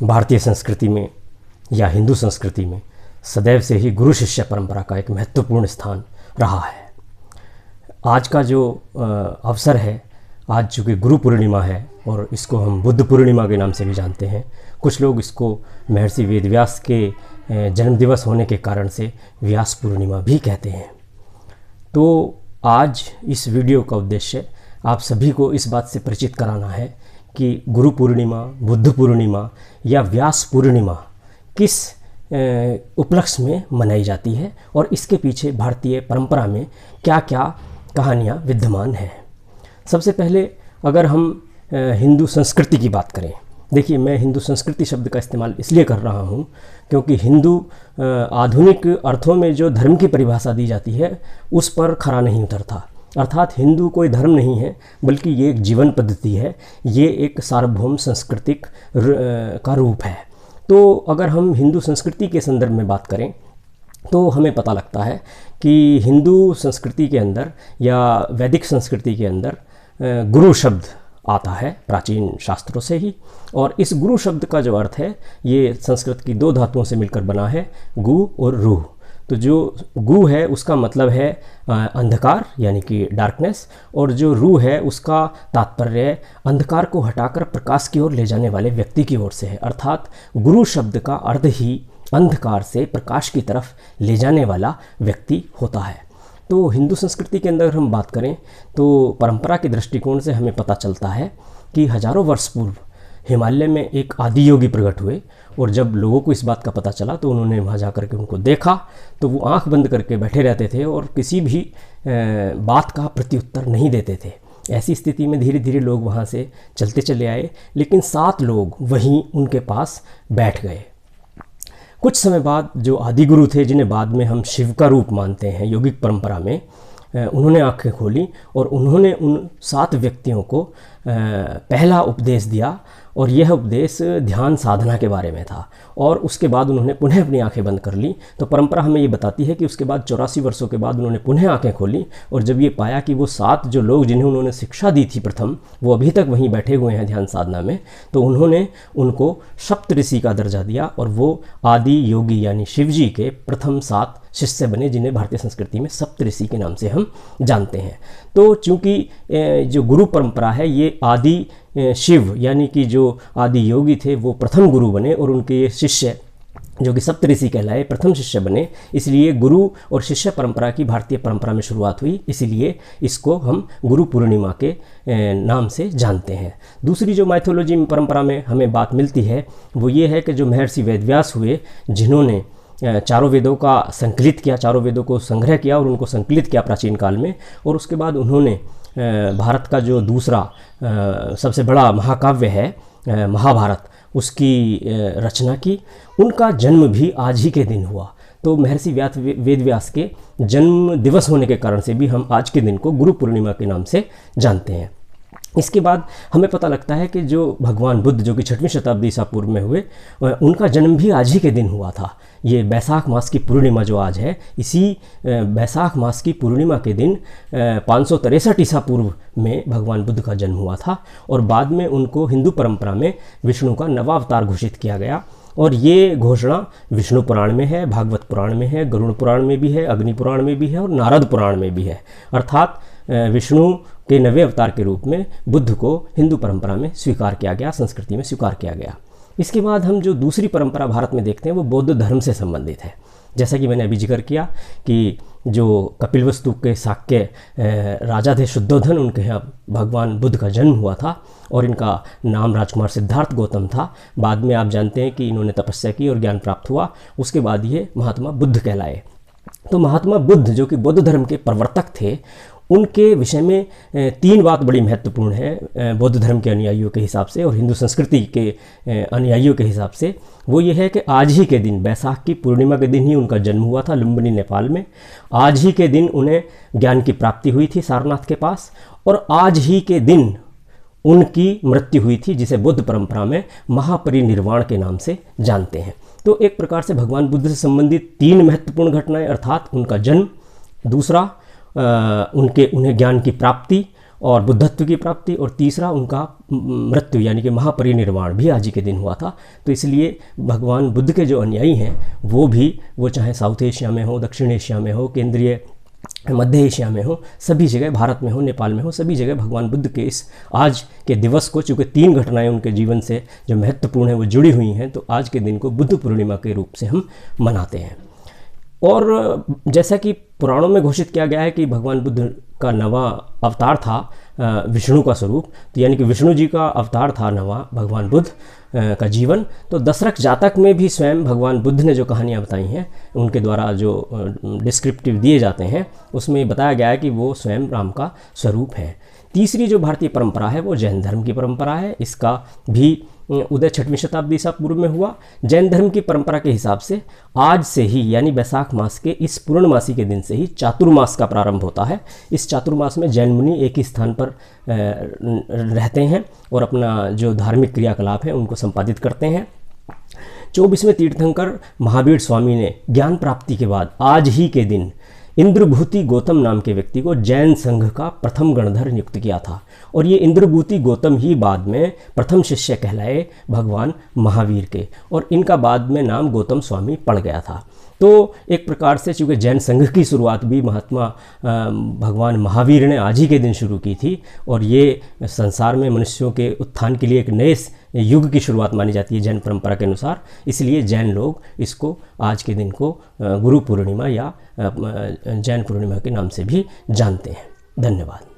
भारतीय संस्कृति में या हिंदू संस्कृति में सदैव से ही गुरु शिष्य परंपरा का एक महत्वपूर्ण स्थान रहा है। आज का जो अवसर है, आज चूँकि गुरु पूर्णिमा है और इसको हम बुद्ध पूर्णिमा के नाम से भी जानते हैं। कुछ लोग इसको महर्षि वेदव्यास के जन्मदिवस होने के कारण से व्यास पूर्णिमा भी कहते हैं। तो आज इस वीडियो का उद्देश्य आप सभी को इस बात से परिचित कराना है कि गुरु पूर्णिमा, बुद्ध पूर्णिमा या व्यास पूर्णिमा किस उपलक्ष्य में मनाई जाती है और इसके पीछे भारतीय परंपरा में क्या क्या कहानियाँ विद्यमान हैं। सबसे पहले अगर हम हिंदू संस्कृति की बात करें, देखिए मैं हिंदू संस्कृति शब्द का इस्तेमाल इसलिए कर रहा हूँ क्योंकि हिंदू आधुनिक अर्थों में जो धर्म की परिभाषा दी जाती है उस पर खरा नहीं उतरता। अर्थात हिंदू कोई धर्म नहीं है, बल्कि ये एक जीवन पद्धति है, ये एक सार्वभौम सांस्कृतिक का रूप है। तो अगर हम हिंदू संस्कृति के संदर्भ में बात करें तो हमें पता लगता है कि हिंदू संस्कृति के अंदर या वैदिक संस्कृति के अंदर गुरु शब्द आता है प्राचीन शास्त्रों से ही, और इस गुरु शब्द का जो अर्थ है ये संस्कृत की दो धातुओं से मिलकर बना है, गु और रूह। तो जो गु है उसका मतलब है अंधकार यानी कि डार्कनेस, और जो रूह है उसका तात्पर्य अंधकार को हटाकर प्रकाश की ओर ले जाने वाले व्यक्ति की ओर से है। अर्थात गुरु शब्द का अर्थ ही अंधकार से प्रकाश की तरफ ले जाने वाला व्यक्ति होता है। तो हिंदू संस्कृति के अंदर हम बात करें तो परंपरा के दृष्टिकोण से हमें पता चलता है कि हजारों वर्ष पूर्व हिमालय में एक आदि योगी प्रकट हुए, और जब लोगों को इस बात का पता चला तो उन्होंने वहाँ जा कर के उनको देखा तो वो आंख बंद करके बैठे रहते थे और किसी भी बात का प्रत्युत्तर नहीं देते थे। ऐसी स्थिति में धीरे धीरे लोग वहाँ से चलते चले आए, लेकिन 7 लोग वहीं उनके पास बैठ गए। कुछ समय बाद जो आदि गुरु थे, जिन्हें बाद में हम शिव का रूप मानते हैं यौगिक परंपरा में, उन्होंने आंखें खोली और उन्होंने उन 7 व्यक्तियों को पहला उपदेश दिया, और यह उपदेश ध्यान साधना के बारे में था। और उसके बाद उन्होंने पुनः अपनी आंखें बंद कर ली। तो परंपरा हमें ये बताती है कि उसके बाद 84 वर्षों के बाद उन्होंने पुनः आंखें खोली, और जब ये पाया कि वो 7 जो लोग जिन्हें उन्होंने शिक्षा दी थी प्रथम, वो अभी तक वहीं बैठे हुए हैं ध्यान साधना में, तो उन्होंने उनको सप्त ऋषि का दर्जा दिया और वो आदि योगी यानी शिव जी के प्रथम 7 शिष्य बने, जिन्हें भारतीय संस्कृति में सप्त ऋषि के नाम से हम जानते हैं। तो चूँकि जो गुरु परंपरा है ये आदि शिव यानी कि जो आदि योगी थे वो प्रथम गुरु बने, और उनके ये शिष्य जो कि सप्त ऋषि कहलाए प्रथम शिष्य बने, इसलिए गुरु और शिष्य परंपरा की भारतीय परंपरा में शुरुआत हुई। इसीलिए इसको हम गुरु पूर्णिमा के नाम से जानते हैं। दूसरी जो माइथोलॉजी में परंपरा में हमें बात मिलती है वो ये है कि जो महर्षि वेदव्यास हुए, जिन्होंने चारों वेदों का संकलित किया, चारों वेदों को संग्रह किया और उनको संकलित किया प्राचीन काल में, और उसके बाद उन्होंने भारत का जो दूसरा सबसे बड़ा महाकाव्य है महाभारत, उसकी रचना की। उनका जन्म भी आज ही के दिन हुआ। तो महर्षि वेदव्यास के जन्म दिवस होने के कारण से भी हम आज के दिन को गुरु पूर्णिमा के नाम से जानते हैं। इसके बाद हमें पता लगता है कि जो भगवान बुद्ध जो कि 6वीं शताब्दी ईसा पूर्व में हुए, उनका जन्म भी आज ही के दिन हुआ था। ये बैसाख मास की पूर्णिमा जो आज है, इसी बैसाख मास की पूर्णिमा के दिन 563 ईसा पूर्व में भगवान बुद्ध का जन्म हुआ था, और बाद में उनको हिंदू परंपरा में विष्णु का नवा अवतार घोषित किया गया। और ये घोषणा विष्णु पुराण में है, भागवत पुराण में है, गरुड़ पुराण में भी है, अग्नि पुराण में भी है और नारद पुराण में भी है। अर्थात विष्णु के नवे अवतार के रूप में बुद्ध को हिंदू परंपरा में स्वीकार किया गया, संस्कृति में स्वीकार किया गया। इसके बाद हम जो दूसरी परंपरा भारत में देखते हैं वो बौद्ध धर्म से संबंधित है। जैसा कि मैंने अभी जिक्र किया कि जो कपिलवस्तु के शाक्य राजा थे शुद्धोधन, उनके यहाँ भगवान बुद्ध का जन्म हुआ था और इनका नाम राजकुमार सिद्धार्थ गौतम था। बाद में आप जानते हैं कि इन्होंने तपस्या की और ज्ञान प्राप्त हुआ, उसके बाद ये महात्मा बुद्ध कहलाए। तो महात्मा बुद्ध जो कि बौद्ध धर्म के प्रवर्तक थे, उनके विषय में 3 बात बड़ी महत्वपूर्ण है बौद्ध धर्म के अनुयायियों के हिसाब से और हिंदू संस्कृति के अनुयायियों के हिसाब से। वो ये है कि आज ही के दिन, बैसाख की पूर्णिमा के दिन ही उनका जन्म हुआ था लुम्बिनी नेपाल में। आज ही के दिन उन्हें ज्ञान की प्राप्ति हुई थी सारनाथ के पास, और आज ही के दिन उनकी मृत्यु हुई थी, जिसे बुद्ध परंपरा में महापरिनिर्वाण के नाम से जानते हैं। तो एक प्रकार से भगवान बुद्ध से संबंधित 3 महत्वपूर्ण घटनाएं, अर्थात उनका जन्म, दूसरा उन्हें ज्ञान की प्राप्ति, और बुद्धत्व की प्राप्ति, और तीसरा उनका मृत्यु यानी कि महापरिनिर्वाण भी आज ही के दिन हुआ था। तो इसलिए भगवान बुद्ध के जो अनुयायी हैं वो चाहे साउथ एशिया में हो, दक्षिण एशिया में हो, केंद्रीय मध्य एशिया में हो, सभी जगह, भारत में हो, नेपाल में हो, सभी जगह भगवान बुद्ध के इस आज के दिवस को, चूँकि 3 घटनाएं उनके जीवन से जो महत्वपूर्ण है वो जुड़ी हुई हैं, तो आज के दिन को बुद्ध पूर्णिमा के रूप से हम मनाते हैं। और जैसा कि पुराणों में घोषित किया गया है कि भगवान बुद्ध का नवा अवतार था विष्णु का स्वरूप, तो यानी कि विष्णु जी का अवतार था नवा भगवान बुद्ध का जीवन। तो दशरथ जातक में भी स्वयं भगवान बुद्ध ने जो कहानियाँ बताई हैं, उनके द्वारा जो डिस्क्रिप्टिव दिए जाते हैं, उसमें बताया गया है कि वो स्वयं राम का स्वरूप है। तीसरी जो भारतीय परंपरा है वो जैन धर्म की परंपरा है। इसका भी उदय 6वीं शताब्दी ईसा पूर्व में हुआ। जैन धर्म की परंपरा के हिसाब से आज से ही यानी वैशाख मास के इस पूर्णमासी के दिन से ही चातुर्मास का प्रारंभ होता है। इस चातुर्मास में जैन मुनि एक ही स्थान पर रहते हैं और अपना जो धार्मिक क्रियाकलाप है उनको संपादित करते हैं। 24वें तीर्थंकर महावीर स्वामी ने ज्ञान प्राप्ति के बाद आज ही के दिन इंद्रभूति गौतम नाम के व्यक्ति को जैन संघ का प्रथम गणधर नियुक्त किया था, और ये इंद्रभूति गौतम ही बाद में प्रथम शिष्य कहलाए भगवान महावीर के, और इनका बाद में नाम गौतम स्वामी पड़ गया था। तो एक प्रकार से चूँकि जैन संघ की शुरुआत भी महात्मा भगवान महावीर ने आज ही के दिन शुरू की थी, और ये संसार में मनुष्यों के उत्थान के लिए एक नए युग की शुरुआत मानी जाती है जैन परंपरा के अनुसार। इसलिए जैन लोग इसको आज के दिन को गुरु पूर्णिमा या जैन पूर्णिमा के नाम से भी जानते हैं। धन्यवाद।